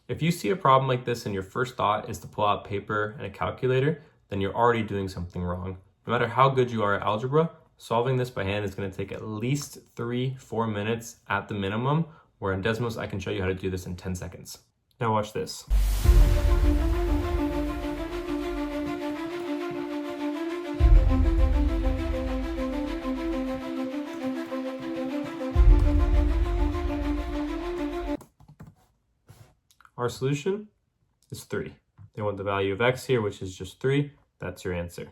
If you see a problem like this and your first thought is to pull out paper and a calculator, then you're already doing something wrong. No matter how good you are at algebra, solving this by hand is going to take at least 3-4 minutes at the minimum, where in Desmos I can show you how to do this in 10 seconds. Now watch this. Our solution is 3. They want the value of x here, which is just 3. That's your answer.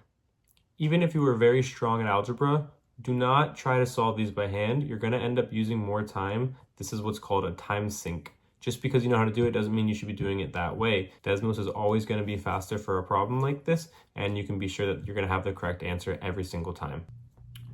Even if you were very strong at algebra, do not try to solve these by hand. You're going to end up using more time. This is what's called a time sink. Just because you know how to do it doesn't mean you should be doing it that way. Desmos is always going to be faster for a problem like this, and you can be sure that you're going to have the correct answer every single time.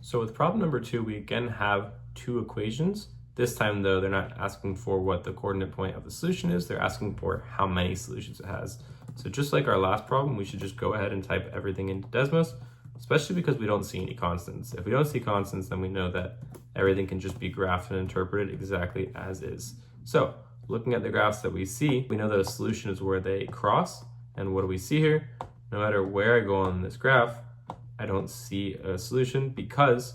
So with problem number 2, we again have 2 equations. This time, though, they're not asking for what the coordinate point of the solution is. They're asking for how many solutions it has. So just like our last problem, we should just go ahead and type everything into Desmos, especially because we don't see any constants. If we don't see constants, then we know that everything can just be graphed and interpreted exactly as is. So looking at the graphs that we see, we know that a solution is where they cross. And what do we see here? No matter where I go on this graph, I don't see a solution because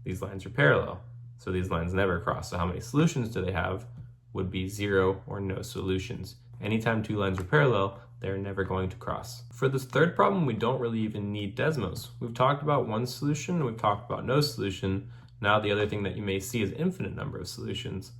these lines are parallel. So these lines never cross. So how many solutions do they have would be 0 or no solutions. Anytime 2 lines are parallel, they're never going to cross. For this third problem, we don't really even need Desmos. We've talked about one solution, we've talked about no solution. Now the other thing that you may see is infinite number of solutions.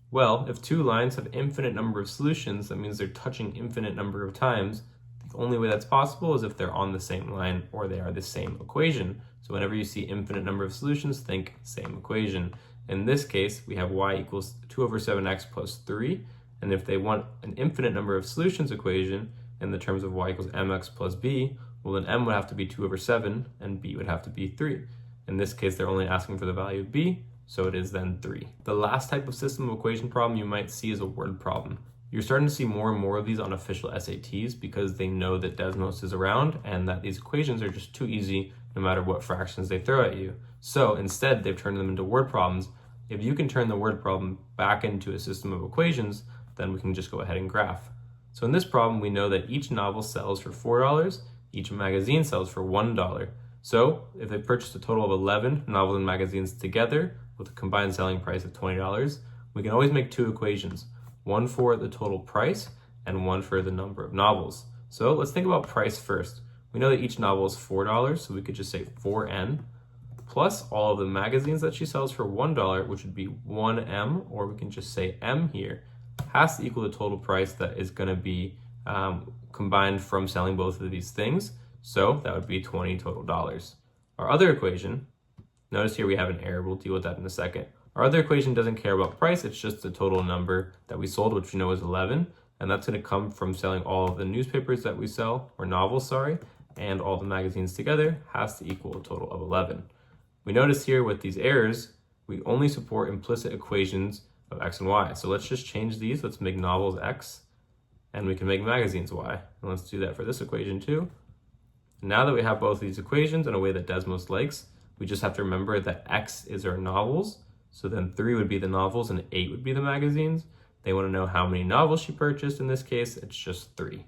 Well, if 2 lines have infinite number of solutions, that means they're touching infinite number of times. The only way that's possible is if they're on the same line or they are the same equation. So whenever you see infinite number of solutions, think same equation. In this case, we have y equals 2 over 7x plus 3. And if they want an infinite number of solutions equation in the terms of y equals mx plus b, well then m would have to be 2 over 7 and b would have to be 3. In this case, they're only asking for the value of b, so it is then 3. The last type of system of equation problem you might see is a word problem. You're starting to see more and more of these on official SATs because they know that Desmos is around and that these equations are just too easy no matter what fractions they throw at you. So instead, they've turned them into word problems. If you can turn the word problem back into a system of equations, then we can just go ahead and graph. So in this problem, we know that each novel sells for $4, each magazine sells for $1. So if they purchased a total of 11 novels and magazines together with a combined selling price of $20, we can always make 2 equations, one for the total price and one for the number of novels. So let's think about price first. We know that each novel is $4, so we could just say 4n, plus all of the magazines that she sells for $1, which would be 1m, or we can just say m here, has to equal the total price that is going to be combined from selling both of these things. So that would be $20 total dollars. Our other equation, notice here we have an error, we'll deal with that in a second. Our other equation doesn't care about price, it's just the total number that we sold, which we know is 11, and that's going to come from selling all of the newspapers that we sell, or novels, sorry, and all the magazines together has to equal a total of 11. We notice here with these errors, we only support implicit equations of x and y. So let's just change these. Let's make novels x, and we can make magazines y. And let's do that for this equation too. Now that we have both of these equations in a way that Desmos likes, we just have to remember that x is our novels. So then 3 would be the novels and 8 would be the magazines. They want to know how many novels she purchased. In this case, it's just 3.